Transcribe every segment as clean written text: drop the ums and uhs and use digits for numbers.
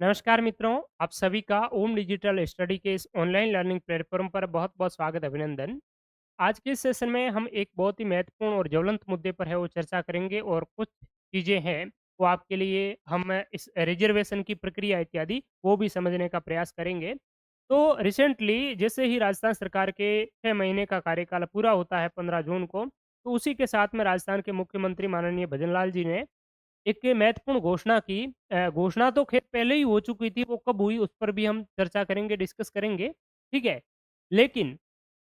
नमस्कार मित्रों, आप सभी का ओम डिजिटल स्टडी के इस ऑनलाइन लर्निंग प्लेटफ़ॉर्म पर बहुत-बहुत स्वागत अभिनंदन। आज के इस सेशन में हम एक बहुत ही महत्वपूर्ण और ज्वलंत मुद्दे पर है वो चर्चा करेंगे और कुछ चीज़ें हैं, वो आपके लिए हम इस रिज़र्वेशन की प्रक्रिया इत्यादि वो भी समझने का प्रयास करेंगे। तो रिसेंटली जैसे ही राजस्थान सरकार के 6 महीने का कार्यकाल पूरा होता है 15 जून को, तो उसी के साथ में राजस्थान के मुख्यमंत्री माननीय भजनलाल जी ने एक महत्वपूर्ण घोषणा की। घोषणा तो ख़ैर पहले ही हो चुकी थी, वो कब हुई उस पर भी हम चर्चा करेंगे, डिस्कस करेंगे, ठीक है? लेकिन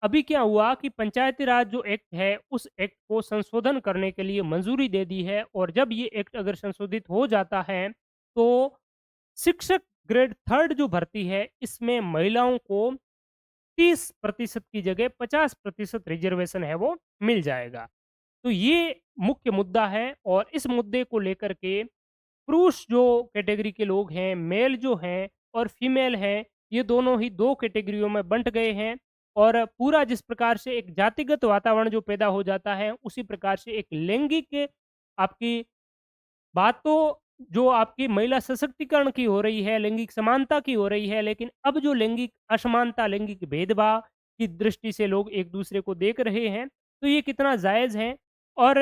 अभी क्या हुआ कि पंचायती राज जो एक्ट है, उस एक्ट को संशोधन करने के लिए मंजूरी दे दी है और जब ये एक्ट अगर संशोधित हो जाता है, तो शिक्षक ग्रेड 3 जो भर्ती है, इसमें महिलाओं को 30% की जगह 50% रिज़र्वेशन है वो मिल जाएगा। तो ये मुख्य मुद्दा है और इस मुद्दे को लेकर के पुरुष जो कैटेगरी के लोग हैं, मेल जो हैं और फीमेल हैं, ये दोनों ही 2 कैटेगरियों में बँट गए हैं और पूरा जिस प्रकार से एक जातिगत वातावरण जो पैदा हो जाता है, उसी प्रकार से एक लैंगिक आपकी बात तो जो आपकी महिला सशक्तिकरण की हो रही है, लैंगिक समानता की हो रही है, लेकिन अब जो लैंगिक असमानता, लैंगिक भेदभाव की दृष्टि से लोग एक-दूसरे को देख रहे हैं, तो ये कितना जायज़ है और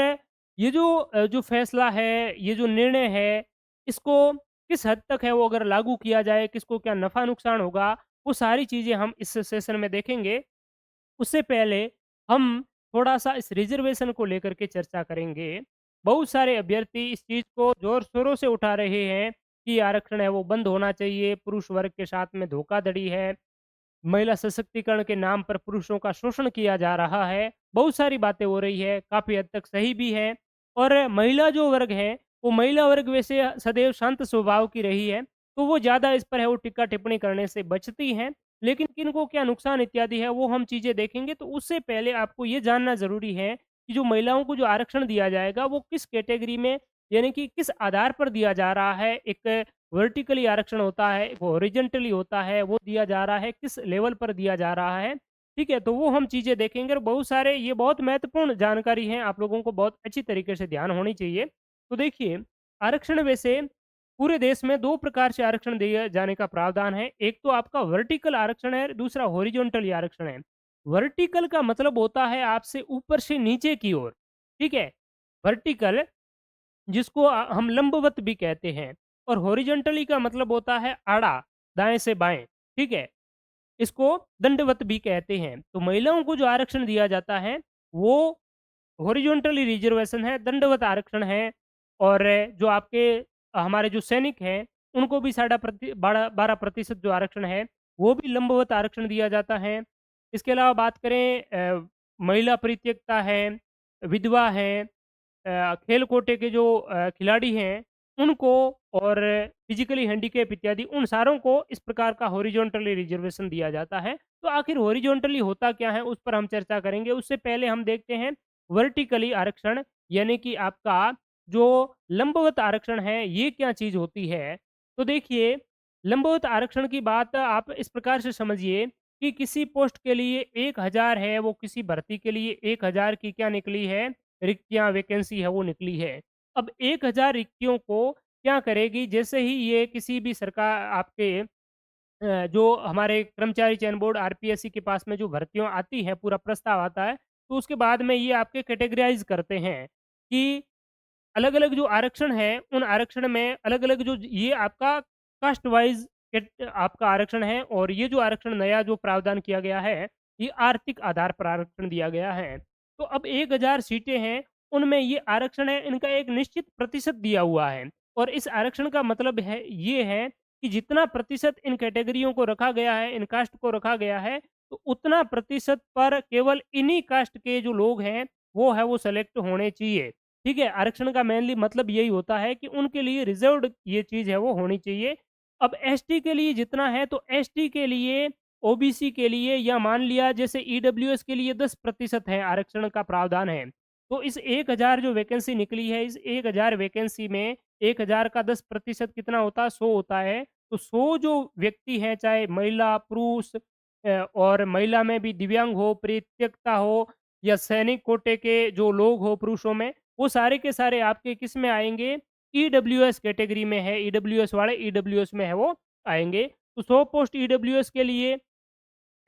ये जो जो फैसला है, ये जो निर्णय है, इसको किस हद तक है वो अगर लागू किया जाए, किसको क्या नफ़ा-नुकसान होगा, वो सारी चीज़ें हम इस सेशन में देखेंगे। उससे पहले हम थोड़ा-सा इस रिज़र्वेशन को लेकर के चर्चा करेंगे। बहुत सारे अभ्यर्थी इस चीज़ को ज़ोर-शोरों से उठा रहे हैं कि आरक्षण है वो बंद होना चाहिए, पुरुष वर्ग के साथ में धोखाधड़ी है, महिला सशक्तिकरण के नाम पर पुरुषों का शोषण किया जा रहा है। बहुत सारी बातें हो रही है, काफ़ी हद तक सही भी है और महिला जो वर्ग है, वो महिला वर्ग वैसे सदैव शांत स्वभाव की रही है, तो वो ज़्यादा इस पर है वो टिक्का-टिप्पणी करने से बचती हैं। लेकिन किनको क्या नुकसान इत्यादि है, वो हम चीज़ें देखेंगे। तो उससे पहले आपको ये जानना ज़रूरी है कि जो महिलाओं को जो आरक्षण दिया जाएगा, वो किस कैटेगरी में यानी कि किस आधार पर दिया जा रहा है। एक वर्टिकली आरक्षण होता है, एक हॉरिज़ॉन्टली होता है, वो दिया जा रहा है, किस लेवल पर दिया जा रहा है, ठीक है? तो वो हम चीज़ें देखेंगे और बहुत सारे ये बहुत महत्वपूर्ण जानकारी है, आप लोगों को बहुत अच्छी तरीके से ध्यान होनी चाहिए। तो देखिए, आरक्षण वैसे पूरे देश में 2 प्रकार से आरक्षण दिए जाने का प्रावधान है। एक तो आपका वर्टिकल आरक्षण है, दूसरा हॉरिज़ॉन्टली आरक्षण है। वर्टिकल का मतलब होता है आपसे ऊपर से नीचे की ओर, ठीक है? वर्टिकल जिसको हम लंबवत भी कहते हैं और हॉरिजॉन्टली का मतलब होता है आड़ा, दाएँ से बाएँ, ठीक है? इसको दंडवत भी कहते हैं। तो महिलाओं को जो आरक्षण दिया जाता है, वो हॉरिजॉन्टली रिजर्वेशन है, दंडवत आरक्षण है और जो आपके हमारे जो सैनिक हैं, उनको भी साढ़ा प्रति बाड़ा 12% जो आरक्षण है, वो भी लंबवत आरक्षण दिया जाता है। इसके अलावा बात करें महिला परित्यक्ता है, विधवा है, खेल कोटे के जो खिलाड़ी हैं, उनको और फिजिकली हैंडीकैप इत्यादि उन सारों को इस प्रकार का हॉरिजॉन्टली रिजर्वेशन दिया जाता है। तो आखिर हॉरिजॉन्टली होता क्या है, उस पर हम चर्चा करेंगे। उससे पहले हम देखते हैं वर्टिकली आरक्षण यानी कि आपका जो लंबवत आरक्षण है, ये क्या चीज़ होती है? तो देखिए, लंबवत आरक्षण की बात आप इस प्रकार से समझिए कि किसी पोस्ट के लिए 1000 है, वो किसी भर्ती के लिए 1000 की क्या निकली है, रिक्तियाँ वैकेंसी है वो निकली है। अब 1000 रिक्तियों को क्या करेगी जैसे ही ये किसी भी सरकार आपके जो हमारे कर्मचारी चयन बोर्ड आरपीएससी के पास में जो भर्तियाँ आती हैं, पूरा प्रस्ताव आता है, तो उसके बाद में ये आपके कैटेगराइज़ करते हैं कि अलग-अलग जो आरक्षण है, उन आरक्षण में अलग-अलग जो ये आपका कास्ट वाइज़ कैट आपका आरक्षण है और ये जो आरक्षण नया जो प्रावधान किया गया है, ये आर्थिक आधार पर आरक्षण दिया गया है। तो अब 1000 सीटें हैं, उनमें ये आरक्षण है, इनका एक निश्चित प्रतिशत दिया हुआ है और इस आरक्षण का मतलब है ये है कि जितना प्रतिशत इन कैटेगरियों को रखा गया है, इन कास्ट को रखा गया है, तो उतना प्रतिशत पर केवल इन्हीं कास्ट के जो लोग हैं, वो सेलेक्ट होने चाहिए। ठीक है? आरक्षण का मेनली मतलब यही होता है कि उनके लिए रिज़र्व्ड ये चीज़ है वो होनी चाहिए। अब एसटी के लिए जितना है तो एसटी के लिए, ओबीसी के लिए या मान लिया जैसे ईडब्ल्यूएस के लिए 10% है आरक्षण का प्रावधान है। तो इस 1000 जो वैकेंसी निकली है, इस 1000 वैकेंसी में 1000 का 10% कितना होता है? 100 होता है। तो 100 जो व्यक्ति हैं चाहे महिला, पुरुष और महिला में भी दिव्यांग हो, परित्यक्ता हो या सैनिक कोटे के जो लोग हो पुरुषों में, वो सारे के सारे आपके किस में आएँगे? ईडब्ल्यूएस कैटेगरी में है, ईडब्ल्यूएस वाले ईडब्ल्यूएस में है वो आएँगे। तो 100 पोस्ट ईडब्ल्यूएस के लिए,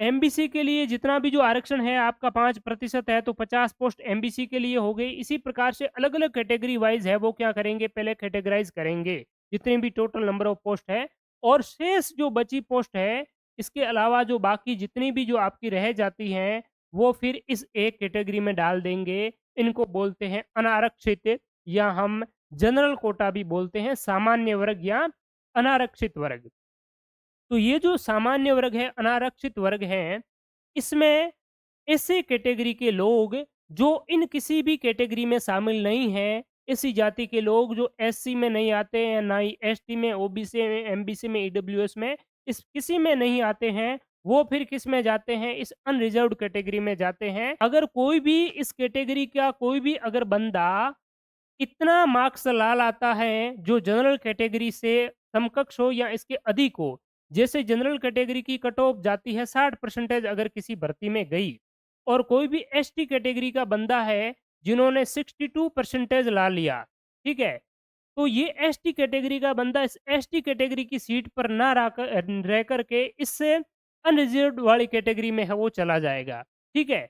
एमबीसी के लिए जितना भी जो आरक्षण है आपका 5% है, तो 50 पोस्ट एमबीसी के लिए हो गई। इसी प्रकार से अलग-अलग कैटेगरी वाइज़ है वो क्या करेंगे, पहले कैटेगराइज़ करेंगे, जितने भी टोटल नंबर ऑफ पोस्ट है, और शेष जो बची पोस्ट है, इसके अलावा जो बाकी जितनी भी जो आपकी रह जाती हैं, वो फिर इस एक कैटेगरी में डाल देंगे। इनको बोलते हैं अनारक्षित, या हम जनरल कोटा भी बोलते हैं, सामान्य वर्ग या अनारक्षित वर्ग। तो ये जो सामान्य वर्ग है, अनारक्षित वर्ग है, इसमें ऐसे कैटेगरी के लोग जो इन किसी भी कैटेगरी में शामिल नहीं हैं, ऐसी जाति के लोग जो एससी में नहीं आते हैं, ना ही एसटी में, ओबीसी में, एमबीसी में, ईडब्ल्यूएस में, इस किसी में नहीं आते हैं, वो फिर किस में जाते हैं, इस अनरिजर्व्ड कैटेगरी में जाते हैं। अगर कोई भी इस कैटेगरी का कोई भी अगर बंदा इतना मार्क्स ला लाता है जो जनरल कैटेगरी से समकक्ष हो या इसके अधिक हो, जैसे जनरल कैटेगरी की कट ऑफ जाती है 60% अगर किसी भर्ती में गई, और कोई भी एसटी कैटेगरी का बंदा है जिन्होंने 62% ला लिया, ठीक है? तो ये एसटी कैटेगरी का बंदा इस एसटी कैटेगरी की सीट पर ना रह करके इससे अनरिजर्व्ड वाली कैटेगरी में है वो चला जाएगा, ठीक है?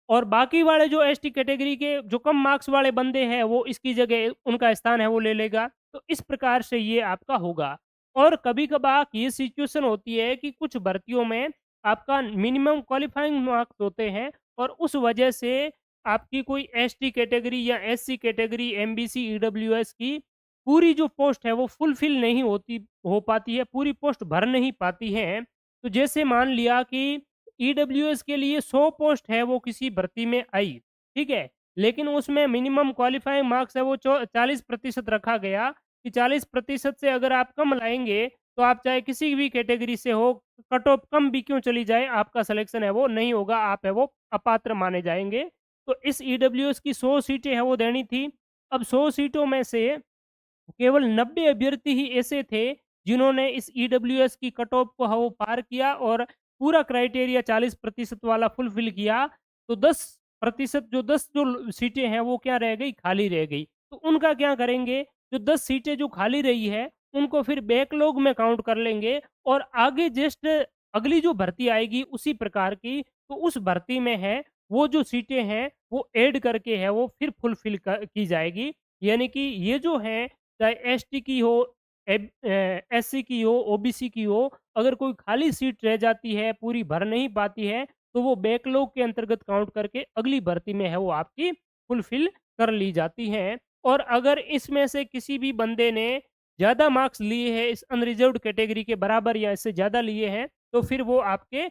और बाकी वाले जो एसटी कैटेगरी के जो कम मार्क्स वाले बंदे हैं, वो इसकी जगह उनका स्थान है वो ले लेगा। तो इस प्रकार से ये आपका होगा। और कभी-कभार ये सिचुएशन होती है कि कुछ भर्तियों में आपका मिनिमम क्वालिफाइंग मार्क्स होते हैं, और उस वजह से आपकी कोई एसटी कैटेगरी या एससी कैटेगरी, एमबीसी, ईडब्ल्यूएस की पूरी जो पोस्ट है वो फुलफिल नहीं हो पाती है, पूरी पोस्ट भर नहीं पाती हैं। तो जैसे मान लिया कि ईडब्ल्यूएस के लिए 100 पोस्ट है वो किसी भर्ती में आई, ठीक है? लेकिन उसमें मिनिमम क्वालिफाइंग मार्क्स है वो 40% रखा गया कि 40% से अगर आप कम लाएँगे, तो आप चाहे किसी भी कैटेगरी से हो, कट ऑफ कम भी क्यों चली जाए, आपका सिलेक्शन है वो नहीं होगा, आप है वो अपात्र माने जाएँगे। तो इस ईडब्ल्यूएस की 100 सीटें हैं वो देनी थी। अब 100 सीटों में से केवल 90 अभ्यर्थी ही ऐसे थे जिन्होंने इस ईडब्ल्यूएस की कट ऑफ को वो पार किया और पूरा क्राइटेरिया 40% वाला फुलफिल किया। तो 10% जो 10 जो सीटें हैं वो क्या रह गई, खाली रह गई। तो उनका क्या करेंगे, जो 10 सीटें जो खाली रही है उनको फिर बैकलॉग में काउंट कर लेंगे, और आगे जस्ट अगली जो भर्ती आएगी उसी प्रकार की, तो उस भर्ती में है वो जो सीटें हैं वो ऐड करके है वो फिर फुलफिल की जाएगी। यानी कि ये जो है, चाहे एसटी की हो, एससी की हो, ओबीसी की हो, अगर कोई खाली सीट रह जाती है, पूरी भर नहीं पाती है, तो वो बैकलॉग के अंतर्गत काउंट करके अगली भर्ती में है वो आपकी फुलफिल कर ली जाती हैं। और अगर इसमें से किसी भी बंदे ने ज़्यादा मार्क्स लिए हैं, इस अनरिजर्व्ड कैटेगरी के बराबर या इससे ज़्यादा लिए हैं, तो फिर वो आपके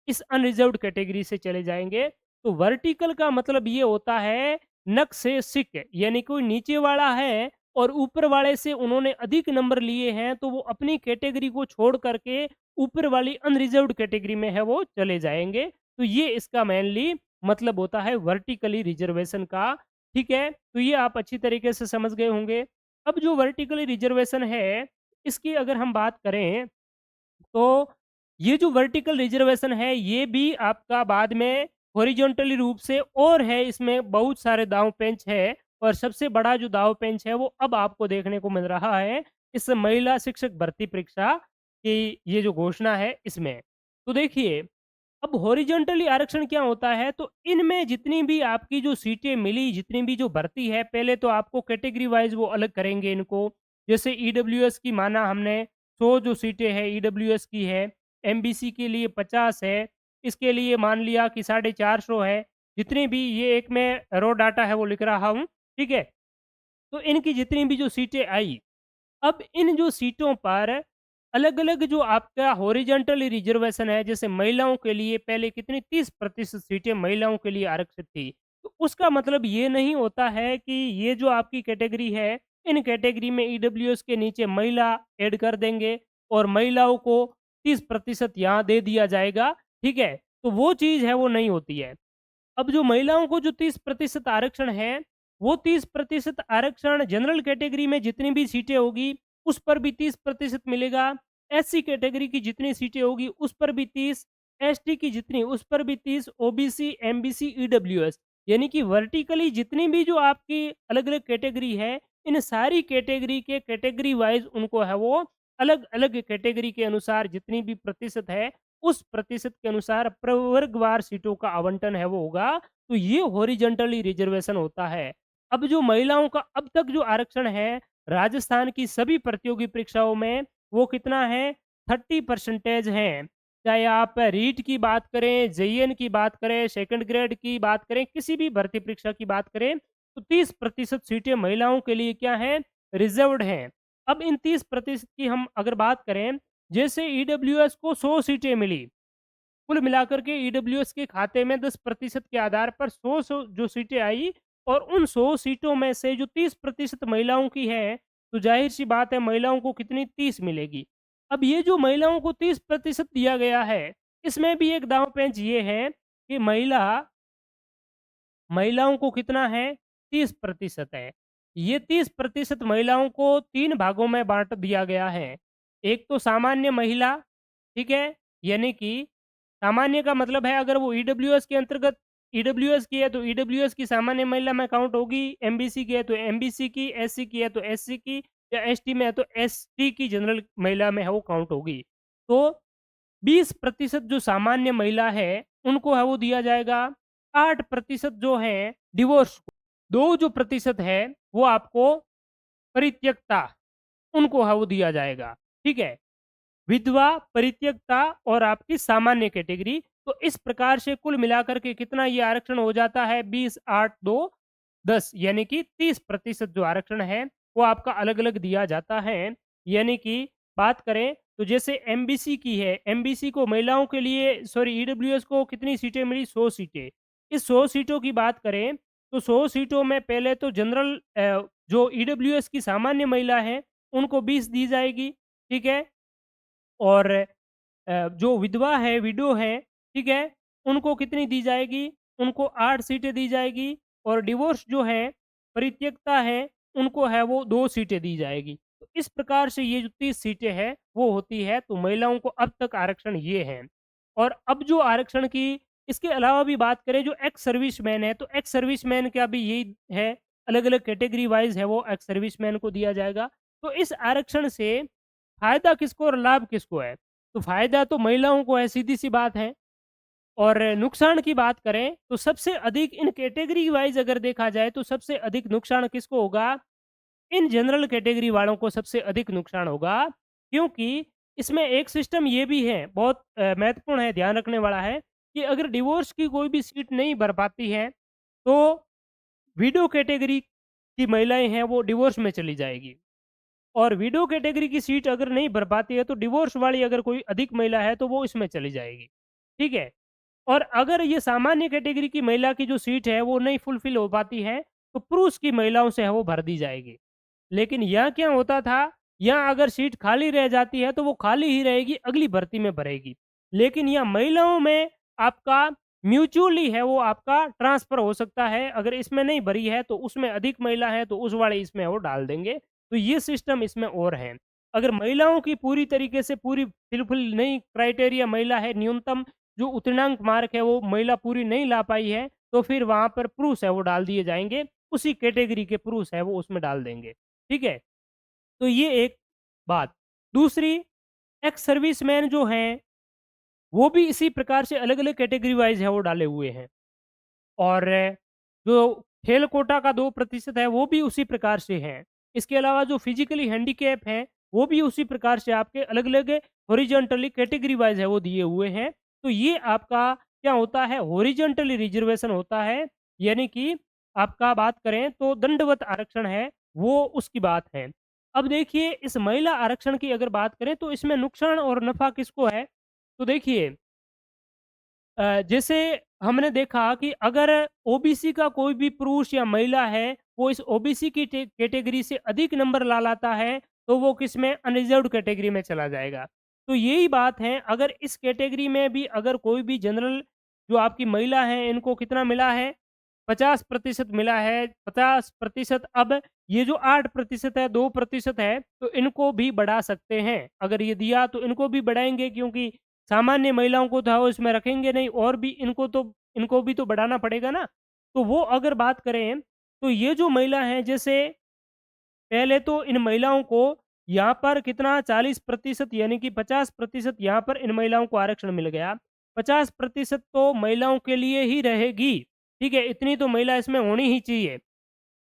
इस अनरिजर्व्ड कैटेगरी से चले जाएँगे। तो वर्टिकल का मतलब ये होता है नक से सिक, यानी कोई नीचे वाला है और ऊपर वाले से उन्होंने अधिक नंबर लिए हैं, तो वो अपनी कैटेगरी को छोड़ करके ऊपर वाली अनरिजर्व्ड कैटेगरी में है वो चले जाएँगे। तो ये इसका मेनली मतलब होता है वर्टिकली रिजर्वेशन का, ठीक है? तो ये आप अच्छी तरीके से समझ गए होंगे। अब जो वर्टिकली रिजर्वेशन है, इसकी अगर हम बात करें, तो ये जो वर्टिकल रिजर्वेशन है, ये भी आपका बाद में हॉरिजॉन्टली रूप से और है, इसमें बहुत सारे दांव-पेंच है, और सबसे बड़ा जो दांव-पेंच है, वो अब आपको देखने को मिल रहा है, इस महिला शिक्षक भर्ती परीक्षा की ये जो घोषणा है, इसमें। तो देखिए, अब हॉरिजॉन्टली आरक्षण क्या होता है, तो इनमें जितनी भी आपकी जो सीटें मिली, जितनी भी जो भर्ती है, पहले तो आपको कैटेगरी वाइज़ वो अलग करेंगे इनको। जैसे ईडब्ल्यूएस की माना हमने 100 जो सीटें हैं ईडब्ल्यूएस की है, एमबीसी के लिए 50 है, इसके लिए मान लिया कि 450 है, जितनी भी ये एक मैं रॉ डाटा है वो लिख रहा हूँ, ठीक है? तो इनकी जितनी भी जो सीटें आई, अब इन जो सीटों पर अलग-अलग जो आपका हॉरिजॉन्टल रिजर्वेशन है, जैसे महिलाओं के लिए पहले कितनी 30% सीटें महिलाओं के लिए आरक्षित थी। तो उसका मतलब ये नहीं होता है कि ये जो आपकी कैटेगरी है, इन कैटेगरी में ईडब्ल्यूएस के नीचे महिला ऐड कर देंगे और महिलाओं को 30% यहाँ दे दिया जाएगा, ठीक है? तो वो चीज़ है वो नहीं होती है। अब जो महिलाओं को जो 30% आरक्षण है, वो 30% आरक्षण जनरल कैटेगरी में जितनी भी सीटें होगी, उस पर भी 30% मिलेगा। एससी कैटेगरी की जितनी सीटें होगी, उस पर भी 30, एसटी की जितनी, उस पर भी 30, ओबीसी, एमबीसी, ईडब्ल्यूएस, यानी कि वर्टिकली जितनी भी जो आपकी अलग-अलग कैटेगरी है, इन सारी कैटेगरी के कैटेगरी वाइज़ उनको है वो अलग-अलग कैटेगरी के अनुसार जितनी भी प्रतिशत है, उस प्रतिशत के अनुसार प्रवर्गवार सीटों का आवंटन है वो होगा। तो ये हॉरिज़ॉन्टली रिज़र्वेशन होता है। अब जो महिलाओं का अब तक जो आरक्षण है, राजस्थान की सभी प्रतियोगी परीक्षाओं में वो कितना है 30% है। चाहे आप रीट की बात करें, जेईएन की बात करें, सेकंड ग्रेड की बात करें, किसी भी भर्ती परीक्षा की बात करें, तो 30% सीटें महिलाओं के लिए क्या हैं? रिज़र्व्ड हैं। अब इन 30% की हम अगर बात करें, जैसे ईडब्ल्यूएस को 100 सीटें मिली, कुल मिलाकर के ईडब्ल्यूएस के खाते में 10% के आधार पर 100 जो सीटें आई और उन 100 सीटों में से जो 30% महिलाओं की है, तो ज़ाहिर-सी बात है महिलाओं को कितनी 30 मिलेगी। अब ये जो महिलाओं को 30% दिया गया है, इसमें भी एक दाँव-पेंच ये है कि महिलाओं को कितना है 30% है। ये 30% महिलाओं को 3 भागों में बाँट दिया गया है। एक तो सामान्य महिला, ठीक है? यानी कि सामान्य का मतलब है अगर वो ईडब्ल्यूएस के अंतर्गत ईडब्ल्यूएस की है तो ईडब्ल्यूएस की सामान्य महिला में काउंट होगी, एमबीसी की है तो एमबीसी की, एससी की है तो एससी की या एसटी में है तो एसटी की जनरल महिला में है वो काउंट होगी। तो 20% जो सामान्य महिला है, उनको है वो दिया जाएगा। 8% जो हैं डिवोर्स को, 2 जो प्रतिशत है, वो आपको परित्यक्ता, उनको है वो दिया जाएगा। ठीक है? विधवा, परित्यक्ता और आपकी सामान्य कैटेगरी। तो इस प्रकार से कुल मिलाकर के कितना ये आरक्षण हो जाता है 20, 8, 2, 10 यानी कि 30% जो आरक्षण है, वो आपका अलग-अलग दिया जाता है। यानी कि बात करें तो जैसे एमबीसी की है, एमबीसी को महिलाओं के लिए सॉरी ईडब्ल्यूएस को कितनी सीटें मिली 100 सीटें। इस 100 सीटों की बात करें तो 100 सीटों में पहले तो जनरल जो ईडब्ल्यूएस की सामान्य महिला हैं, उनको 20 दी जाएगी, ठीक है? और जो विधवा है, विडो है, ठीक है? उनको कितनी दी जाएगी? उनको 8 सीटें दी जाएगी और डिवोर्स जो है, परित्यक्ता है, उनको है वो 2 सीटें दी जाएगी। तो इस प्रकार से ये जो 30 सीटें हैं, वो होती है, तो महिलाओं को अब तक आरक्षण ये हैं। और अब जो आरक्षण की इसके अलावा भी बात करें जो एक्स सर्विसमैन है, तो एक्स सर्विसमैन का भी यही है, अलग-अलग कैटेगरी वाइज़ है वो एक्स सर्विसमैन को दिया जाएगा। तो इस आरक्षण से फ़ायदा किसको और लाभ किसको है? तो फ़ायदा तो महिलाओं को है, सीधी-सी बात है। और नुकसान की बात करें, तो सबसे अधिक इन कैटेगरी वाइज़ अगर देखा जाए, तो सबसे अधिक नुकसान किसको होगा? इन जनरल कैटेगरी वालों को सबसे अधिक नुकसान होगा, क्योंकि इसमें एक सिस्टम ये भी है, बहुत महत्वपूर्ण है, ध्यान रखने वाला है, कि अगर डिवोर्स की कोई भी सीट नहीं भर पाती है, तो विडो कैटेगरी की महिलाएँ हैं, वो डिवोर्स में चली जाएगी। और विडो कैटेगरी की सीट अगर नहीं भर पाती है तो डिवोर्स वाली अगर कोई अधिक महिला है तो वो इसमें चली जाएगी। ठीक है? और अगर ये सामान्य कैटेगरी की महिला की जो सीट है वो नहीं फुलफिल हो पाती है तो पुरुष की महिलाओं से है वो भर दी जाएगी। लेकिन यहाँ क्या होता था, यहाँ अगर सीट खाली रह जाती है तो वो खाली ही रहेगी, अगली भर्ती में भरेगी। लेकिन यहाँ महिलाओं में आपका म्यूचुअली है वो आपका ट्रांसफ़र हो सकता है, अगर इसमें नहीं भरी है तो उसमें अधिक महिला है तो उस वाले इसमें वो डाल देंगे। तो ये सिस्टम इसमें और है। अगर महिलाओं की पूरी तरीके से पूरी फुलफिल नहीं क्राइटेरिया महिला है, न्यूनतम जो उत्तीर्णांक मार्क है वो महिला पूरी नहीं ला पाई है, तो फिर वहाँ पर पुरुष है वो डाल दिए जाएँगे, उसी कैटेगरी के पुरुष है वो उसमें डाल देंगे। ठीक है? तो ये एक बात। दूसरी, एक्स सर्विसमैन जो हैं, वो भी इसी प्रकार से अलग-अलग कैटेगरी वाइज़ है वो डाले हुए हैं। और जो खेल कोटा का 2% है, वो भी उसी प्रकार से है। इसके अलावा जो फिज़िकली हैंडीकैप हैं, वो भी उसी प्रकार से आपके अलग-अलग हॉरिज़ॉन्टली कैटेगरी वाइज़ है वो दिए हुए हैं। तो ये आपका क्या होता है हॉरिज़ॉन्टली रिज़र्वेशन होता है, यानी कि आपका बात करें तो दंडवत आरक्षण है, वो उसकी बात है। अब देखिए इस महिला आरक्षण की अगर बात करें तो इसमें नुकसान और नफ़ा किसको है? तो देखिए जैसे हमने देखा कि अगर ओबीसी का कोई भी पुरुष या महिला है, वो इस ओबीसी की कैटेगरी से अधिक नंबर ला लाता है, तो वो किसमें अनरिज़र्व्ड कैटेगरी में चला जाएगा। तो यही बात है, अगर इस कैटेगरी में भी अगर कोई भी जनरल जो आपकी महिला हैं, इनको कितना मिला है, 50% मिला है, 50% अब ये जो 8% है, 2% है, तो इनको भी बढ़ा सकते हैं। अगर ये दिया तो इनको भी बढ़ाएँगे क्योंकि सामान्य महिलाओं को तो इसमें रखेंगे नहीं और भी इनको भी तो बढ़ाना पड़ेगा ना। तो वो अगर बात करें, तो ये जो महिला हैं जैसे पहले तो इन महिलाओं को यहाँ पर कितना 40% यानी कि 50% यहाँ पर इन महिलाओं को आरक्षण मिल गया। 50% तो महिलाओं के लिए ही रहेगी, ठीक है? इतनी तो महिला इसमें होनी ही चाहिए।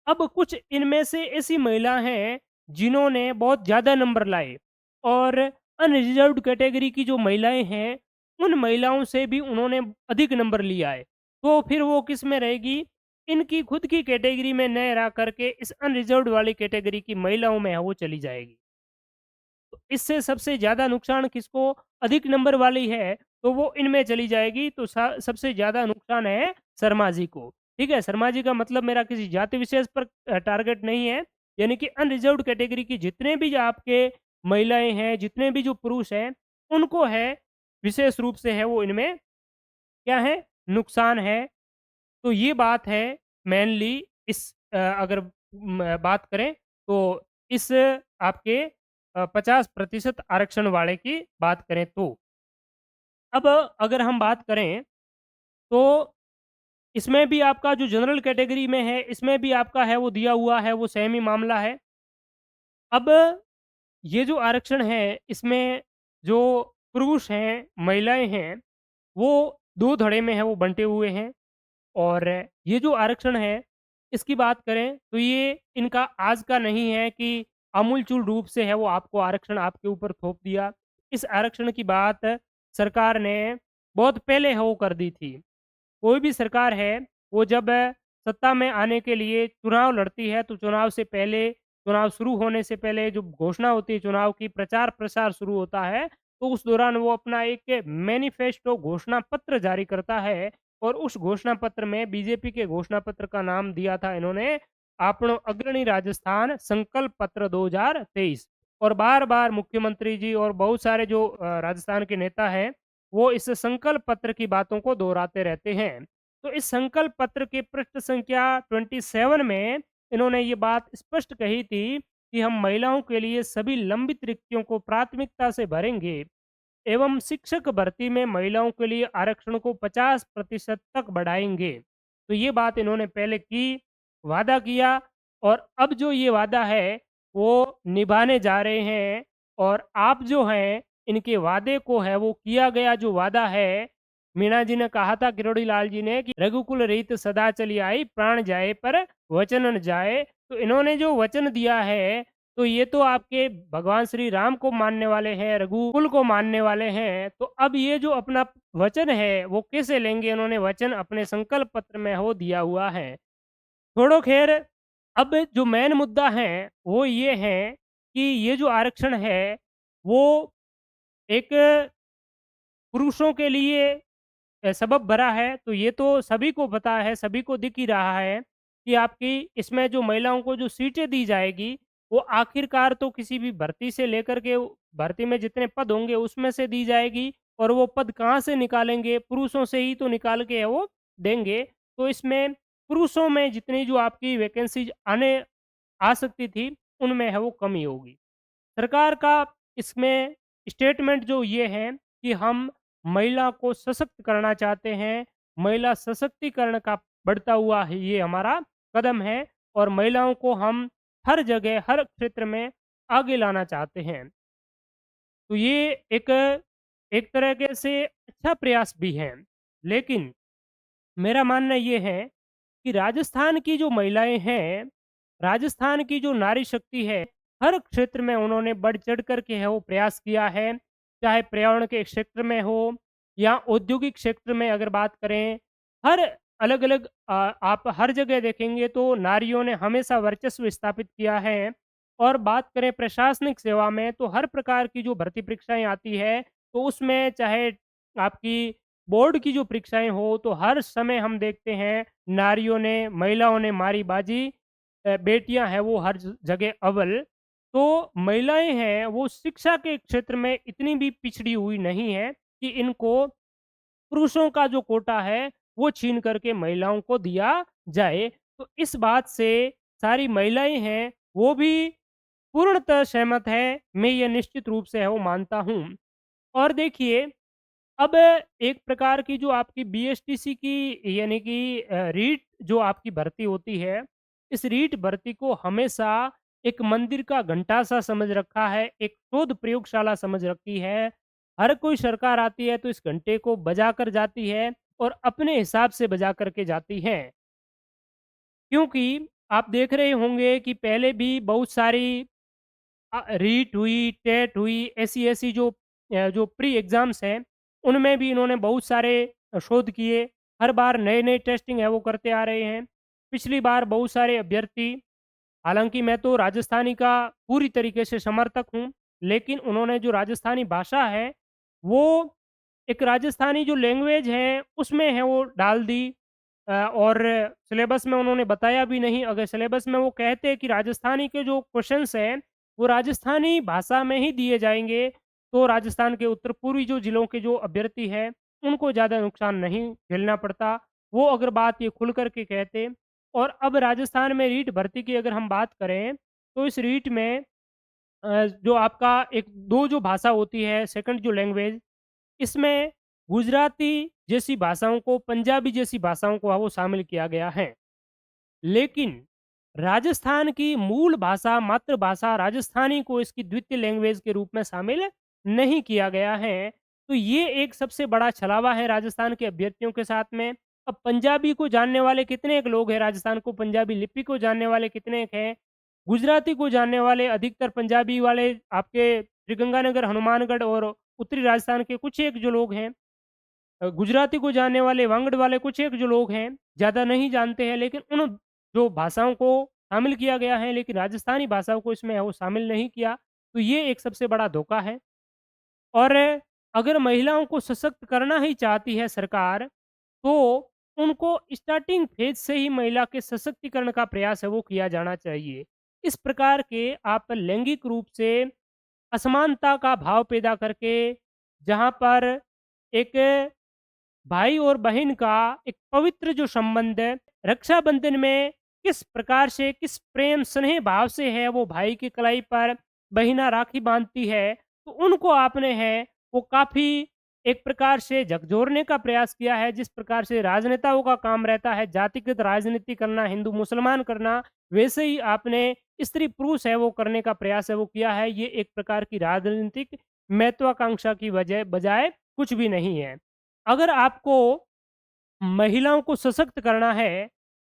अब कुछ इनमें से ऐसी महिला हैं जिन्होंने बहुत ज़्यादा नंबर लाए और अनरिजर्व्ड कैटेगरी की जो महिलाएँ हैं, उन महिलाओं से भी उन्होंने अधिक नंबर लिया है। तो फिर वो किस में रहेगी? इनकी खुद की कैटेगरी में न रह करके इस अनरिजर्व्ड वाली कैटेगरी की महिलाओं में है वो चली जाएगी। तो इससे सबसे ज़्यादा नुकसान किसको अधिक नंबर वाली है, तो वो इनमें चली जाएगी, तो सबसे ज़्यादा नुकसान है शर्मा जी को। ठीक है? शर्मा जी का मतलब मेरा किसी जाति विशेष पर टारगेट नहीं है, यानी कि अनरिज़र्व्ड कैटेगरी की जितने भी जो आपके महिलाएँ हैं, जितने भी जो पुरुष हैं, उनको है विशेष रूप से है वो इनमें क्या है, नुकसान है। तो ये बात है मेनली इस अगर बात करें तो इस आपके 50% आरक्षण वाले की बात करें तो। अब अगर हम बात करें तो इसमें भी आपका जो जनरल कैटेगरी में है, इसमें भी आपका है वो दिया हुआ है, वो सेम ही मामला है। अब ये जो आरक्षण है, इसमें जो पुरुष हैं, महिलाएँ हैं, वो 2 धड़े में है वो बँटे हुए हैं। और ये जो आरक्षण है, इसकी बात करें तो ये इनका आज का नहीं है कि आमूल-चूल रूप से है वो आपको आरक्षण आपके ऊपर थोप दिया। इस आरक्षण की बात सरकार ने बहुत पहले है वो कर दी थी। कोई भी सरकार है, वो जब सत्ता में आने के लिए चुनाव लड़ती है, तो चुनाव से पहले, चुनाव शुरू होने से पहले जो घोषणा होती है चुनाव की, प्रचार-प्रसार शुरू होता है, तो उस दौरान वो अपना एक मैनिफेस्टो घोषणा पत्र जारी करता है और उस घोषणा पत्र में बीजेपी के घोषणा पत्र का नाम दिया था इन्होंने, "આપણો अग्रणी राजस्थान संकल्प पत्र 2023" और बार-बार मुख्यमंत्री जी और बहुत सारे जो राजस्थान के नेता हैं, वो इस संकल्प पत्र की बातों को दोहराते रहते हैं। तो इस संकल्प पत्र के पृष्ठ संख्या 27 में इन्होंने ये बात स्पष्ट कही थी कि हम महिलाओं के लिए सभी लंबित रिक्तियों को प्राथमिकता से भरेंगे एवं शिक्षक भर्ती में महिलाओं के लिए आरक्षण को 50% तक बढ़ाएँगे। तो ये बात इन्होंने पहले की, वादा किया और अब जो ये वादा है, वो निभाने जा रहे हैं और आप जो हैं, इनके वादे को है वो किया गया जो वादा है, मीणा जी ने कहा था किरोड़ी लाल जी ने कि रघुकुल रीत सदा चली आई, प्राण जाए पर वचन न जाए। तो इन्होंने जो वचन दिया है तो ये तो आपके भगवान श्री राम को मानने वाले हैं, रघुकुल को मानने वाले हैं, तो अब ये जो अपना वचन है, वो कैसे लेंगे? इन्होंने वचन अपने संकल्प पत्र में हो दिया हुआ है। छोड़ो ख़ैर, अब जो मेन मुद्दा है, वो ये है कि ये जो आरक्षण है, वो एक पुरुषों के लिए सबब भरा है, तो ये तो सभी को पता है, सभी को दिख ही रहा है कि आपकी इसमें जो महिलाओं को जो सीटें दी जाएगी, वो आखिरकार तो किसी भी भर्ती से लेकर के भर्ती में जितने पद होंगे उसमें से दी जाएगी और वो पद कहाँ से निकालेंगे? पुरुषों से ही तो निकाल के वो देंगे। तो इसमें पुरुषों में जितनी जो आपकी वैकेंसीज़ आ सकती थी, उनमें है वो कमी होगी। सरकार का इसमें स्टेटमेंट जो ये है कि हम महिला को सशक्त करना चाहते हैं, महिला सशक्तिकरण का बढ़ता हुआ है ये हमारा कदम है और महिलाओं को हम हर जगह, हर क्षेत्र में आगे लाना चाहते हैं। तो ये एक एक तरीके से अच्छा प्रयास भी है। लेकिन मेरा मानना ये है कि राजस्थान की जो महिलाएँ हैं, राजस्थान की जो नारी शक्ति है, हर क्षेत्र में उन्होंने बढ़-चढ़ कर के है वो प्रयास किया है। चाहे पर्यावरण के क्षेत्र में हो या औद्योगिक क्षेत्र में अगर बात करें, हर अलग-अलग आप हर जगह देखेंगे तो नारियों ने हमेशा वर्चस्व स्थापित किया है। और बात करें प्रशासनिक सेवा में तो हर प्रकार की जो भर्ती परीक्षाएँ आती है, तो उसमें चाहे आपकी बोर्ड की जो परीक्षाएँ हो तो हर समय हम देखते हैं नारियों ने, महिलाओं ने मारी बाजी बेटियाँ हैं वो हर जगह अव्वल। तो महिलाएँ हैं वो शिक्षा के क्षेत्र में इतनी भी पिछड़ी हुई नहीं है कि इनको पुरुषों का जो कोटा है वो छीन करके महिलाओं को दिया जाए। तो इस बात से सारी महिलाएँ हैं वो भी पूर्णतः सहमत है। मैं ये निश्चित रूप से है वो मानता हूँ। और देखिए अब एक प्रकार की जो आपकी बीएसटीसी की यानी कि रीट जो आपकी भर्ती होती है, इस रीट भर्ती को हमेशा एक मंदिर का घंटा-सा समझ रखा है, एक शोध प्रयोगशाला समझ रखी है। हर कोई सरकार आती है तो इस घंटे को बजा कर जाती है और अपने हिसाब से बजा कर के जाती है। क्योंकि आप देख रहे होंगे कि पहले भी बहुत सारी रीट हुई, टेट हुई, ऐसी-ऐसी जो प्री एग्ज़ाम्स हैं, उनमें भी इन्होंने बहुत सारे शोध किए। हर बार नए-नए टेस्टिंग है वो करते आ रहे हैं। पिछली बार बहुत सारे अभ्यर्थी, हालाँकि मैं तो राजस्थानी का पूरी तरीके से समर्थक हूँ, लेकिन उन्होंने जो राजस्थानी भाषा है, वो एक राजस्थानी जो लैंग्वेज है, उसमें है वो डाल दी। और सिलेबस में उन्होंने बताया भी नहीं। अगर सिलेबस में वो कहते हैं कि राजस्थानी के जो क्वेश्चन्स हैं, वो राजस्थानी भाषा में ही दिए जाएँगे, तो राजस्थान के उत्तर-पूर्वी जो ज़िलों के जो अभ्यर्थी हैं, उनको ज़्यादा नुकसान नहीं झेलना पड़ता। वो अगर बात ये खुल कर के कहते। और अब राजस्थान में रीट भर्ती की अगर हम बात करें, तो इस रीट में जो आपका एक 2 जो भाषा होती है, सेकंड जो लैंग्वेज, इसमें गुजराती जैसी भाषाओं को, पंजाबी जैसी भाषाओं को वो शामिल किया गया है। लेकिन राजस्थान की मूल भाषा, मातृभाषा राजस्थानी को इसकी द्वितीय लैंग्वेज के रूप में शामिल नहीं किया गया है। तो ये एक सबसे बड़ा छलावा है राजस्थान के अभ्यर्थियों के साथ में। अब पंजाबी को जानने वाले कितने एक लोग हैं राजस्थान को, पंजाबी लिपि को जानने वाले कितने एक हैं। गुजराती को जानने वाले अधिकतर पंजाबी वाले आपके श्रीगंगानगर, हनुमानगढ़ और उत्तरी राजस्थान के कुछ एक जो लोग हैं। गुजराती को जानने वाले, वांगड़ वाले कुछ एक जो लोग हैं, ज़्यादा नहीं जानते हैं, लेकिन उन जो भाषाओं को शामिल किया गया है, लेकिन राजस्थानी भाषाओं को इसमें वो शामिल नहीं किया। तो ये एक सबसे बड़ा धोखा है। और अगर महिलाओं को सशक्त करना ही चाहती है सरकार, तो उनको स्टार्टिंग फेज से ही महिला के सशक्तिकरण का प्रयास है वो किया जाना चाहिए। इस प्रकार के आप लैंगिक रूप से असमानता का भाव पैदा करके, जहाँ पर एक भाई और बहन का एक पवित्र जो संबंध है, रक्षाबंधन में किस प्रकार से, किस प्रेम स्नेह भाव से है वो भाई की कलाई पर बहिना राखी बांधती है, तो उनको आपने है वो काफ़ी एक प्रकार से झकझोरने का प्रयास किया है। जिस प्रकार से राजनेताओं का काम रहता है जातिगत राजनीति करना, हिंदू मुसलमान करना, वैसे ही आपने स्त्री पुरुष है वो करने का प्रयास है वो किया है। ये एक प्रकार की राजनीतिक महत्वाकांक्षा की वजह बजाय कुछ भी नहीं है। अगर आपको महिलाओं को सशक्त करना है,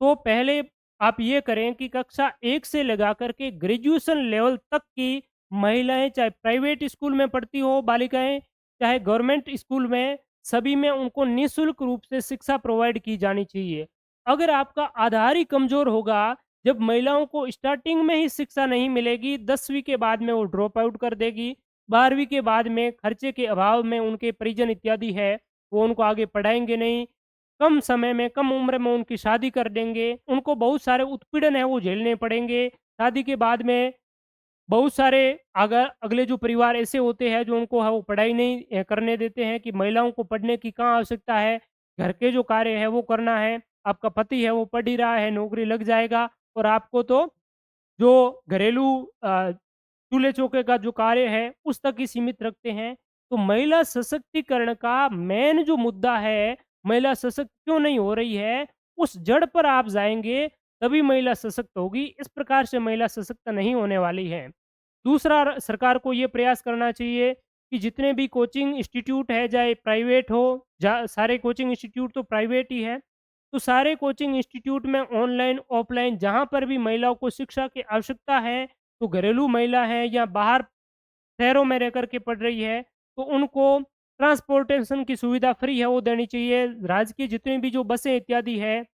तो पहले आप ये करें कि कक्षा 1 से लगा कर के ग्रेजुएशन लेवल तक की महिलाएँ, चाहे प्राइवेट स्कूल में पढ़ती हो बालिकाएँ, चाहे गवर्नमेंट स्कूल में, सभी में उनको निःशुल्क रूप से शिक्षा प्रोवाइड की जानी चाहिए। अगर आपका आधार ही कमज़ोर होगा, जब महिलाओं को स्टार्टिंग में ही शिक्षा नहीं मिलेगी, 10वीं के बाद में वो ड्रॉप आउट कर देगी, 12वीं के बाद में खर्चे के अभाव में उनके परिजन इत्यादि है, वो उनको आगे पढ़ाएँगे नहीं। कम समय में, कम उम्र में उनकी शादी कर देंगे। उनको बहुत सारे उत्पीड़न है वो झेलने पड़ेंगे। शादी के बाद में बहुत सारे अगले जो परिवार ऐसे होते हैं जो उनको है वो पढ़ाई नहीं करने देते हैं कि महिलाओं को पढ़ने की कहाँ आवश्यकता है। घर के जो कार्य है वो करना है। आपका पति है वो पढ़ ही रहा है, नौकरी लग जाएगा और आपको तो जो घरेलू चूल्हे-चौके का जो कार्य है, उस तक ही सीमित रखते हैं। तो महिला सशक्तिकरण का मेन जो मुद्दा है, महिला सशक्त क्यों नहीं हो रही है, उस जड़ पर आप जाएँगे, तभी महिला सशक्त होगी। इस प्रकार से महिला सशक्त नहीं होने वाली है। दूसरा सरकार को ये प्रयास करना चाहिए कि जितने भी कोचिंग इंस्टीट्यूट है, चाहे प्राइवेट हो, सारे कोचिंग इंस्टीट्यूट तो प्राइवेट ही है। तो सारे कोचिंग इंस्टीट्यूट में ऑनलाइन, ऑफलाइन जहाँ पर भी महिलाओं को शिक्षा की आवश्यकता है, तो घरेलू महिला है या बाहर शहरों में रह कर के पढ़ रही है, तो उनको ट्रांसपोर्टेशन की सुविधा फ्री है वो देनी चाहिए। राज्य की जितनी भी जो बसें इत्यादि है,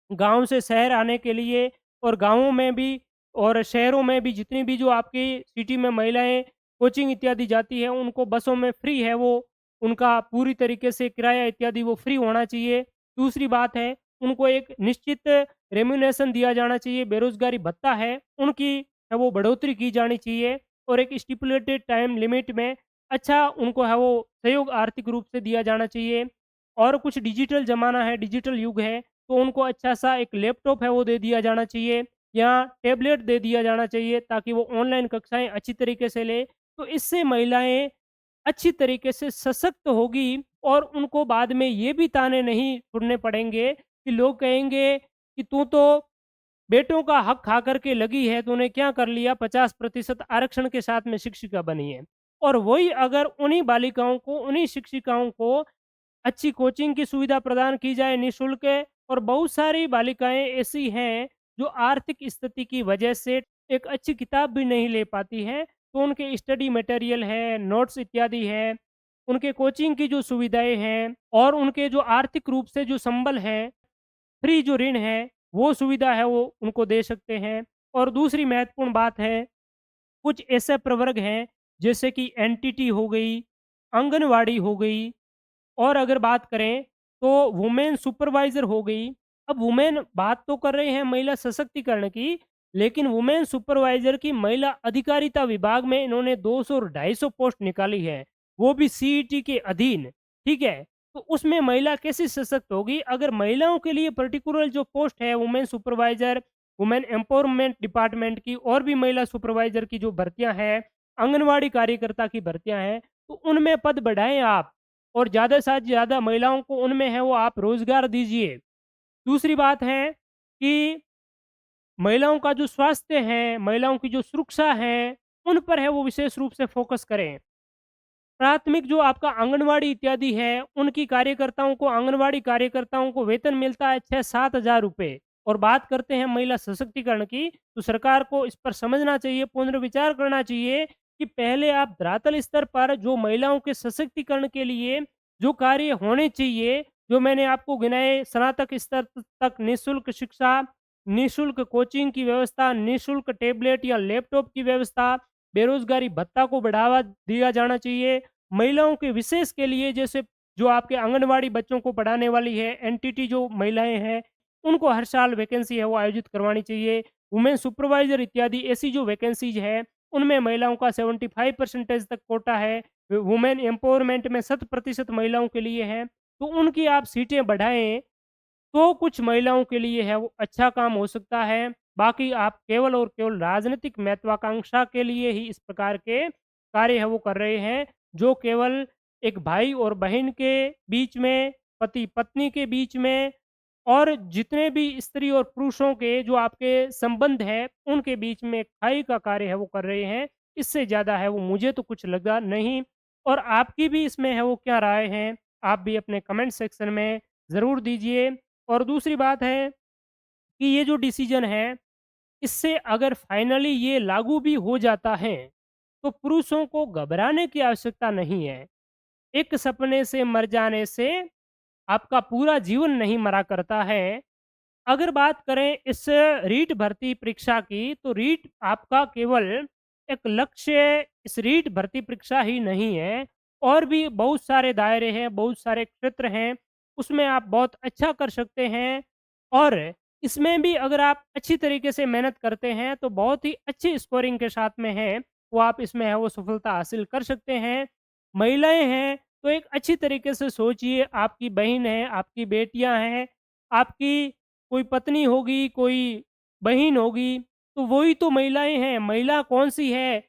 गाँव से शहर आने के लिए, और गाँवों में भी और शहरों में भी जितनी भी जो आपकी सिटी में महिलाएँ कोचिंग इत्यादि जाती हैं, उनको बसों में फ्री है वो, उनका पूरी तरीके से किराया इत्यादि वो फ्री होना चाहिए। दूसरी बात है, उनको एक निश्चित रेम्युनेशन दिया जाना चाहिए, बेरोज़गारी भत्ता है, उनकी है वो बढ़ोतरी की जानी चाहिए और एक स्टिपुलेटेड टाइम लिमिट में अच्छा उनको है वो सहयोग आर्थिक रूप से दिया जाना चाहिए। और कुछ डिजिटल ज़माना है, डिजिटल युग है, तो उनको अच्छा-सा एक लैपटॉप है वो दे दिया जाना चाहिए या टैबलेट दे दिया जाना चाहिए ताकि वो ऑनलाइन कक्षाएँ अच्छी तरीके से लें। तो इससे महिलाएँ अच्छी तरीके से सशक्त होगी और उनको बाद में ये भी ताने नहीं सुनने पड़ेंगे कि लोग कहेंगे कि तू तो बेटों का हक खा करके लगी है तो उन्हें क्या कर लिया 50% आरक्षण के साथ में शिक्षिका बनी है। और वही अगर उन्हीं बालिकाओं को, उन्हीं शिक्षिकाओं को अच्छी कोचिंग की सुविधा प्रदान की जाए निःशुल्क, और बहुत सारी बालिकाएँ ऐसी हैं जो आर्थिक स्थिति की वजह से एक अच्छी किताब भी नहीं ले पाती हैं, तो उनके स्टडी मटेरियल है, नोट्स इत्यादि है, उनके कोचिंग की जो सुविधाएँ हैं और उनके जो आर्थिक रूप से जो संबल है, फ्री जो ऋण है, वो सुविधा है वो उनको दे सकते हैं। और दूसरी महत्वपूर्ण बात है, कुछ ऐसे प्रवर्ग हैं जैसे कि एनटीटी हो गई, आंगनवाड़ी हो गई, और अगर बात करें तो वुमेन सुपरवाइज़र हो गई। अब वुमेन बात तो कर रहे हैं महिला सशक्तिकरण की, लेकिन वुमेन सुपरवाइज़र की महिला अधिकारिता विभाग में इन्होंने 200 और 250 पोस्ट निकाली है, वो भी सीईटी के अधीन, ठीक है? तो उसमें महिला कैसे सशक्त होगी? अगर महिलाओं के लिए पर्टिकुलर जो पोस्ट है women supervisor, women empowerment department की, और भी महिला सुपरवाइज़र की जो भर्तियाँ हैं, आंगनवाड़ी कार्यकर्ता की भर्तियाँ हैं, तो उनमें पद बढ़ाएँ आप। और ज़्यादा से ज़्यादा महिलाओं को उनमें है वो आप रोज़गार दीजिए। दूसरी बात है कि महिलाओं का जो स्वास्थ्य है, महिलाओं की जो सुरक्षा है, उन पर है वो विशेष रूप से फ़ोकस करें। प्राथमिक जो आपका आंगनवाड़ी इत्यादि है, उनकी कार्यकर्ताओं को, आंगनवाड़ी कार्यकर्ताओं को वेतन मिलता है 6-7 हज़ार रुपए, और बात करते हैं महिला सशक्तिकरण की, तो सरकार को इस पर समझना चाहिए, पुनर्विचार करना चाहिए कि पहले आप धरातल स्तर पर जो महिलाओं के सशक्तिकरण के लिए जो कार्य होने चाहिए, जो मैंने आपको गिनाए, स्नातक स्तर तक निःशुल्क शिक्षा, निःशुल्क कोचिंग की व्यवस्था, निःशुल्क टैबलेट या लैपटॉप की व्यवस्था, बेरोज़गारी भत्ता को बढ़ावा दिया जाना चाहिए। महिलाओं के विशेष के लिए जैसे जो आपके आंगनवाड़ी बच्चों को पढ़ाने वाली है, एनटीटी जो महिलाएँ हैं, उनको हर साल वैकेंसी है वो आयोजित करवानी चाहिए। वुमेन सुपरवाइज़र इत्यादि ऐसी जो वैकेंसीज़ है, उनमें महिलाओं का 75% तक कोटा है। वुमेन एम्पावरमेंट में 100% महिलाओं के लिए है, तो उनकी आप सीटें बढ़ाएँ, तो कुछ महिलाओं के लिए है वो अच्छा काम हो सकता है। बाकी आप केवल और केवल राजनीतिक महत्वाकांक्षा के लिए ही इस प्रकार के कार्य है वो कर रहे हैं, जो केवल एक भाई और बहन के बीच में, पति-पत्नी के बीच में, और जितने भी स्त्री और पुरुषों के जो आपके संबंध हैं, उनके बीच में खाई का कार्य है वो कर रहे हैं। इससे ज़्यादा है वो मुझे तो कुछ लगा नहीं। और आपकी भी इसमें है वो क्या राय है? आप भी अपने कमेंट सेक्शन में ज़रूर दीजिए। और दूसरी बात है कि ये जो डिसीजन है, इससे अगर फाइनली ये लागू भी हो जाता है, तो पुरुषों को घबराने की आवश्यकता नहीं है। एक सपने से मर जाने से आपका पूरा जीवन नहीं मरा करता है। अगर बात करें इस रीट भर्ती परीक्षा की, तो रीट आपका केवल एक लक्ष्य इस रीट भर्ती परीक्षा ही नहीं है, और भी बहुत सारे दायरे हैं, बहुत सारे क्षेत्र हैं, उसमें आप बहुत अच्छा कर सकते हैं। और इसमें भी अगर आप अच्छी तरीके से मेहनत करते हैं, तो बहुत ही अच्छी स्कोरिंग के साथ में है, वो आप इसमें है वो सफलता हासिल कर सकते हैं। महिलाएँ हैं, तो एक अच्छी तरीके से सोचिए, आपकी बहन है, आपकी बेटियाँ हैं, आपकी कोई पत्नी होगी, कोई बहन होगी, तो वही तो महिलाएँ हैं। महिला कौन-सी है?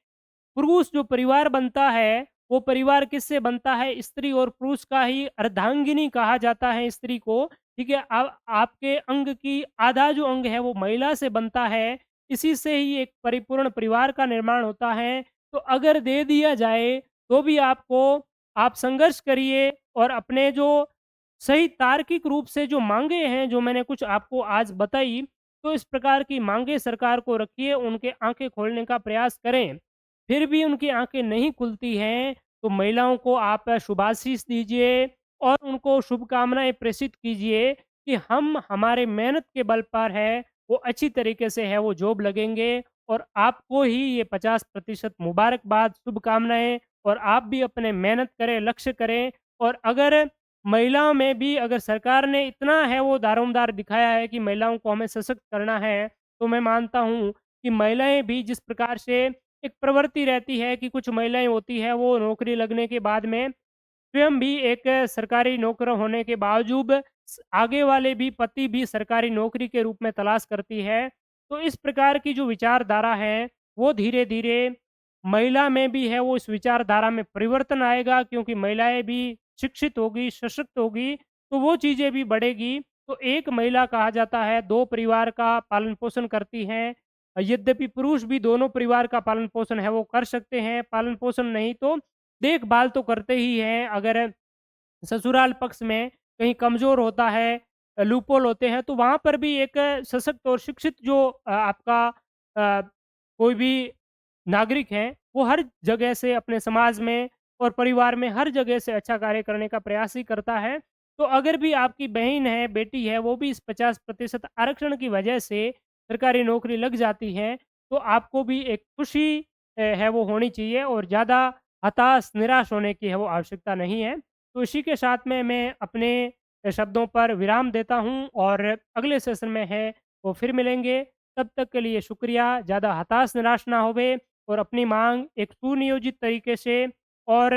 पुरुष जो परिवार बनता है, वो परिवार किससे बनता है? स्त्री और पुरुष का ही अर्धांगिनी कहा जाता है स्त्री को, ठीक है? आपके अंग की आधा जो अंग है वो महिला से बनता है, इसी से ही एक परिपूर्ण परिवार का निर्माण होता है। तो अगर दे दिया जाए, तो भी आप संघर्ष करिए, और अपने जो सही तार्किक रूप से जो माँगे हैं, जो मैंने कुछ आपको आज बताई, तो इस प्रकार की माँगे सरकार को रखिए, उनके आँखें खोलने का प्रयास करें। फिर भी उनकी आँखें नहीं खुलती हैं, तो महिलाओं को आप शुभाशीष दीजिए और उनको शुभकामनाएँ प्रेषित कीजिए कि हम हमारे मेहनत के बल पर है, वो अच्छी तरीके से है वो जॉब लगेंगे, और आपको ही ये 50% मुबारकबाद, शुभकामनाएँ, और आप भी अपने मेहनत करें, लक्ष्य करें। और अगर महिलाओं में भी अगर सरकार ने इतना है वो दारोमदार दिखाया है कि महिलाओं को हमें सशक्त करना है, तो मैं मानता हूँ कि महिलाएँ भी जिस प्रकार से एक प्रवृत्ति रहती है कि कुछ महिलाएँ होती हैं वो नौकरी लगने के बाद में स्वयं भी एक सरकारी नौकर होने के बावजूद आगे वाले भी पति भी सरकारी नौकरी के रूप में तलाश करती है। तो इस प्रकार की जो विचारधारा है, वो धीरे-धीरे महिला में भी है वो इस विचारधारा में परिवर्तन आएगा, क्योंकि महिलाएँ भी शिक्षित होगी, सशक्त होगी, तो वो चीज़ें भी बढ़ेगी। तो एक महिला कहा जाता है 2 परिवार का पालन-पोषण करती हैं। यद्यपि पुरुष भी दोनों परिवार का पालन-पोषण है वो कर सकते हैं, पालन-पोषण नहीं तो देखभाल तो करते ही हैं। अगर ससुराल पक्ष में कहीं कमज़ोर होता है, लूपहोल होते हैं, तो वहाँ पर भी एक सशक्त और शिक्षित जो आपका कोई भी नागरिक है, वो हर जगह से अपने समाज में और परिवार में हर जगह से अच्छा कार्य करने का प्रयास ही करता है। तो अगर भी आपकी बहन है, बेटी है, वो भी इस 50% आरक्षण की वजह से सरकारी नौकरी लग जाती है, तो आपको भी एक खुशी है वो होनी चाहिए और ज़्यादा हताश, निराश होने की है वो आवश्यकता नहीं है। तो इसी के साथ में मैं अपने शब्दों पर विराम देता हूँ और अगले सेशन में है वो फिर मिलेंगे। तब तक के लिए शुक्रिया, ज़्यादा हताश निराश ना होवे और अपनी माँग एक सुनियोजित तरीके से और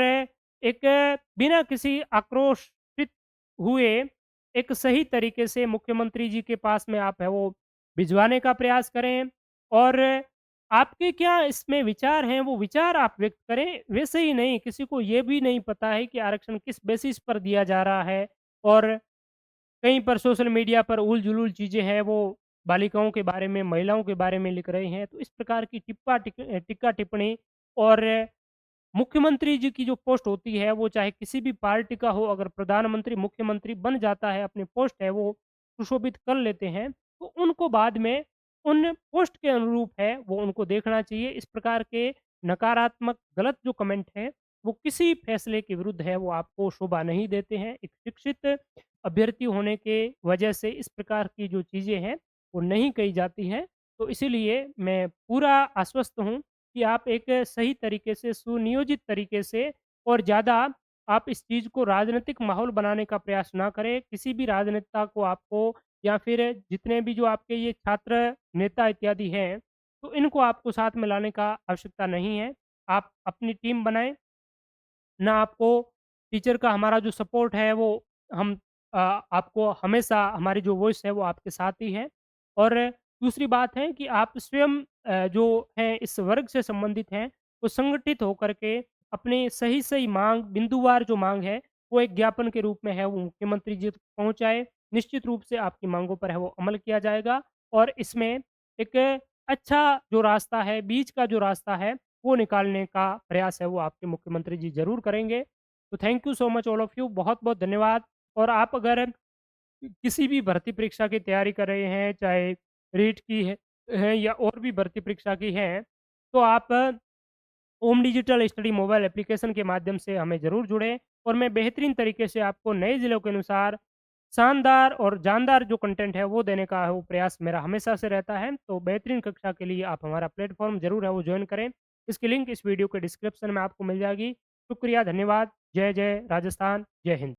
एक बिना किसी आक्रोशित हुए एक सही तरीके से मुख्यमंत्री जी के पास में आप है वो भिजवाने का प्रयास करें और आपके क्या इसमें विचार हैं, वो विचार आप व्यक्त करें। वैसे ही नहीं, किसी को ये भी नहीं पता है कि आरक्षण किस बेसिस पर दिया जा रहा है और कहीं पर सोशल मीडिया पर उल-जुलूल चीज़ें हैं, वो बालिकाओं के बारे में, महिलाओं के बारे में लिख रहे हैं। तो इस प्रकार की टिक्का-टिप्पणी और मुख्यमंत्री जी की जो पोस्ट होती है, वो चाहे किसी भी पार्टी का हो, अगर प्रधानमंत्री, मुख्यमंत्री बन जाता है, अपनी पोस्ट है वो सुशोभित कर लेते हैं, तो उनको बाद में उन पोस्ट के अनुरूप है, वो उनको देखना चाहिए। इस प्रकार के नकारात्मक, गलत जो कमेंट हैं, वो किसी फैसले के विरुद्ध है, वो आपको शोभा नहीं देते हैं। एक शिक्षित अभ्यर्थी होने के वजह से इस प्रकार की जो चीज़ें हैं, वो नहीं कही जाती हैं। तो इसीलिए मैं पूरा आश्वस्त हूँ कि आप एक सही तरीके से, सुनियोजित तरीके से और ज़्यादा आप इस चीज़ को राजनीतिक माहौल बनाने का प्रयास ना करें। किसी भी राजनेता को आपको या फिर जितने भी जो आपके ये छात्र नेता इत्यादि हैं, तो इनको आपको साथ में लाने का आवश्यकता नहीं है। आप अपनी टीम बनाएँ, ना आपको टीचर का हमारा जो सपोर्ट है वो हम आपको हमेशा हमारी जो वॉइस है वो आपके साथ ही है। और दूसरी बात है कि आप स्वयं जो हैं इस वर्ग से संबंधित हैं, वो संगठित होकर के अपनी सही-सही माँग, बिंदुवार जो माँग है, वो एक ज्ञापन के रूप में है वो मुख्यमंत्री जी तक पहुँचाएँ। निश्चित रूप से आपकी माँगों पर है वो अमल किया जाएगा और इसमें एक अच्छा जो रास्ता है, बीच का जो रास्ता है वो निकालने का प्रयास है वो आपके मुख्यमंत्री जी ज़रूर करेंगे। तो thank you so much all of you, बहुत-बहुत धन्यवाद। और आप अगर किसी भी भर्ती परीक्षा की तैयारी कर रहे हैं, चाहे रीट की है या और भी भर्ती परीक्षा की है, तो आप ओम डिजिटल स्टडी मोबाइल एप्लीकेशन के माध्यम से हमें ज़रूर जुड़ें और मैं बेहतरीन तरीके से आपको नए ज़िलों के अनुसार शानदार और जानदार जो कंटेंट है वो देने का है वो प्रयास मेरा हमेशा से रहता है। तो बेहतरीन कक्षा के लिए आप हमारा प्लेटफ़ॉर्म ज़रूर है वो जॉइन करें। इसकी लिंक इस वीडियो के डिस्क्रिप्शन में आपको मिल जाएगी। शुक्रिया, धन्यवाद। जय जय राजस्थान, जय हिंद।